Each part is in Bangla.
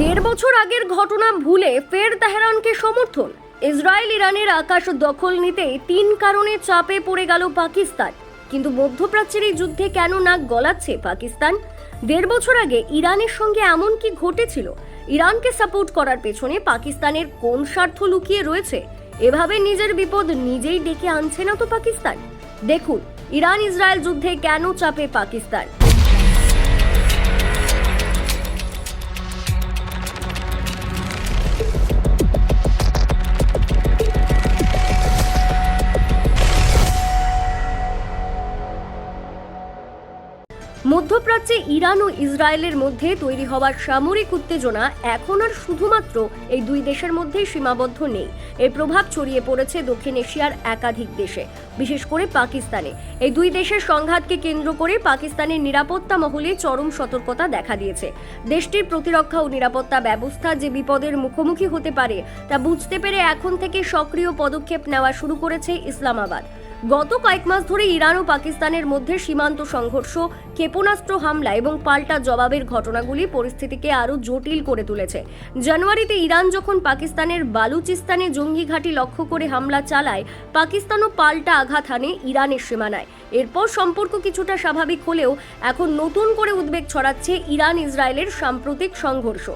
দেড় বছর আগের ঘটনা ভুলে ফের তেহরানকে সমর্থন। ইসরায়েল ইরানের আকাশ দখল নিতে 3 কারণে চাপে পড়ে গেল পাকিস্তান। কিন্তু মধ্যপ্রাচ্যের এই যুদ্ধে কেন নাক গলাচ্ছে পাকিস্তান? দেড় বছর আগে ইরানের সঙ্গে এমন কি ঘটেছিল? ইরানকে সাপোর্ট করার পেছনে পাকিস্তানের কোন স্বার্থ লুকিয়ে রয়েছে? এভাবে নিজের বিপদ নিজেই ডেকে আনছে না তো পাকিস্তান? দেখুন, ইরান ইসরায়েল যুদ্ধে কেন চাপে পাকিস্তান। মধ্যপ্রাচ্যে ইরান ও ইসরায়েলের মধ্যে তৈরি হওয়া সামরিক উত্তেজনা এখন আর শুধুমাত্র এই দুই দেশের মধ্যেই সীমাবদ্ধ নেই। এর প্রভাব ছড়িয়ে পড়েছে দক্ষিণ এশিয়ার একাধিক দেশে, বিশেষ করে পাকিস্তানে। এই দুই দেশের সংঘাতকে কেন্দ্র করে পাকিস্তানের নিরাপত্তা মহলে চরম সতর্কতা দেখা দিয়েছে। দেশটির প্রতিরক্ষা ও নিরাপত্তা ব্যবস্থা যে বিপদের মুখোমুখি হতে পারে তা বুঝতে পেরে এখন থেকে সক্রিয় পদক্ষেপ নেওয়া শুরু করেছে ইসলামাবাদ। গত কয়েক মাস ধরে ইরান ও পাকিস্তানের মধ্যে সীমান্ত সংঘর্ষ, ক্ষেপণাস্ত্র হামলা এবং পাল্টা জবাবের ঘটনাগুলি পরিস্থিতিকে আরও জটিল করে তুলেছে। জানুয়ারিতে ইরান যখন পাকিস্তানের বালুচিস্তানে জঙ্গি ঘাঁটি লক্ষ্য করে হামলা চালায়, পাকিস্তানও পাল্টা আঘাত হানে ইরানের সীমানায়। এরপর সম্পর্ক কিছুটা স্বাভাবিক হলেও এখন নতুন করে উদ্বেগ ছড়াচ্ছে ইরান ইসরায়েলের সাম্প্রতিক সংঘর্ষ।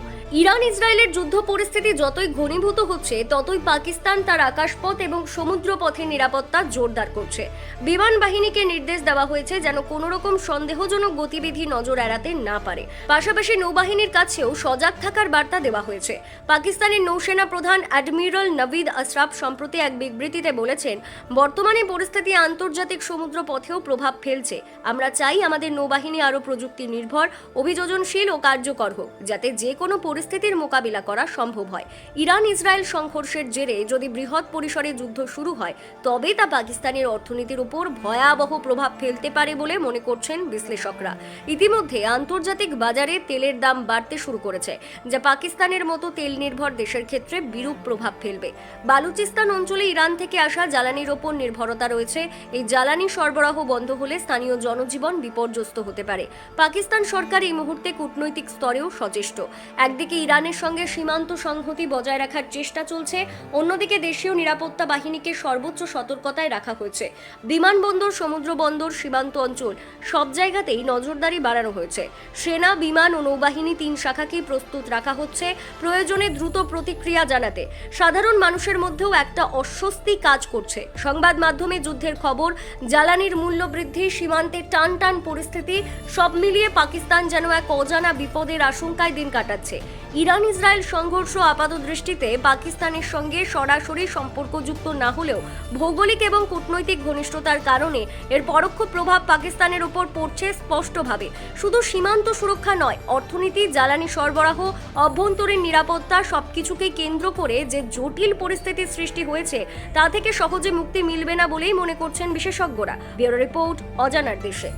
ইরান ইসরায়েলের যুদ্ধ পরিস্থিতি যতই ঘনীভূত হচ্ছে, ততই পাকিস্তান তার আকাশপথ এবং সমুদ্র পথের নিরাপত্তা জোরদার করছে। বিমান বাহিনীকে নির্দেশ দেওয়া হয়েছে যেন কোনো রকম সন্দেহজনক গতিবিধি নজর এড়াতে না পারে। পাশাপাশি নৌবাহিনীর কাছেও সজাগ থাকার বার্তা দেওয়া হয়েছে। পাকিস্তানের নৌসেনা প্রধান অ্যাডমিরাল নাভিদ আশরাফ সম্প্রতি এক বিবৃতিতে বলেছেন, বর্তমানে পরিস্থিতি আন্তর্জাতিক সমুদ্র পথেও প্রভাব ফেলছে। আমরা চাই আমাদের নৌবাহিনী আরও প্রযুক্তি নির্ভর, অভিযোজনশীল ও কার্যকর হোক, যাতে যে কোনো পরিস্থিতির মোকাবিলা করা সম্ভব হয়। ইরান ইসরায়েল সংঘর্ষের জেরে যদি বৃহৎ পরিসরে যুদ্ধ শুরু হয়, তবে তা পাকিস্তানের অর্থনীতির উপর ভয়াবহ প্রভাব ফেলতে পারে বলে মনে করছেন বিশ্লেষকরা। ইতিমধ্যে আন্তর্জাতিক বাজারে তেলের দাম বাড়তে শুরু করেছে, যা পাকিস্তানের মতো তেল নির্ভর দেশের ক্ষেত্রে বিরূপ প্রভাব ফেলবে। বালুচিস্তান অঞ্চলে ইরান থেকে আসা জ্বালানির ওপর নির্ভরতা রয়েছে। এই জ্বালানি সরবরাহ বন্ধ হলে স্থানীয় জনজীবন বিপর্যস্ত হতে পারে। পাকিস্তান সরকার এই মুহূর্তে কূটনৈতিক স্তরেও সচেষ্ট। একদিকে ইরানের সঙ্গে সীমান্ত সংহতি বজায় রাখার চেষ্টা চলছে, অন্যদিকে দেশীয় নিরাপত্তা বাহিনীকে সর্বোচ্চ সতর্কতায় রাখা হয়েছে। বিমানবন্দর, সমুদ্র বন্দর, সীমান্ত অঞ্চল সব জায়গাতেই নজরদারি বাড়ানো হয়েছে। সেনা, বিমান ও নৌবাহিনী 3 শাখাকেই প্রস্তুত রাখা হচ্ছে প্রয়োজনে দ্রুত প্রতিক্রিয়া জানাতে। সাধারণ মানুষের মধ্যেও একটা অস্বস্তি কাজ করছে। সংবাদ মাধ্যমে যুদ্ধের খবর, জ্বালানির মূল্য বৃদ্ধি, সীমান্তে টান টান পরিস্থিতি, সব মিলিয়ে পাকিস্তান যেন এক অজানা বিপদের আশঙ্কায় দিন কাটাচ্ছে। ইরান ইসরায়েল সংঘর্ষ আপাত দৃষ্টিতে পাকিস্তানের সঙ্গে সরাসরি সম্পর্কযুক্ত না হলেও ভৌগোলিক এবং কূটনৈতিক ঘনিষ্ঠতার কারণে এর পরোক্ষ প্রভাব পাকিস্তানের উপর পড়ছে স্পষ্টভাবে। শুধু সীমান্ত সুরক্ষা নয়, অর্থনীতি, জ্বালানি সরবরাহ, অভ্যন্তরীণ নিরাপত্তা সবকিছুকে কেন্দ্র করে যে জটিল পরিস্থিতির সৃষ্টি হয়েছে, তা থেকে সহজে মুক্তি মিলবে না বলেই মনে করছেন বিশেষজ্ঞরা। ব্যুরো রিপোর্ট, অজানার দেশে।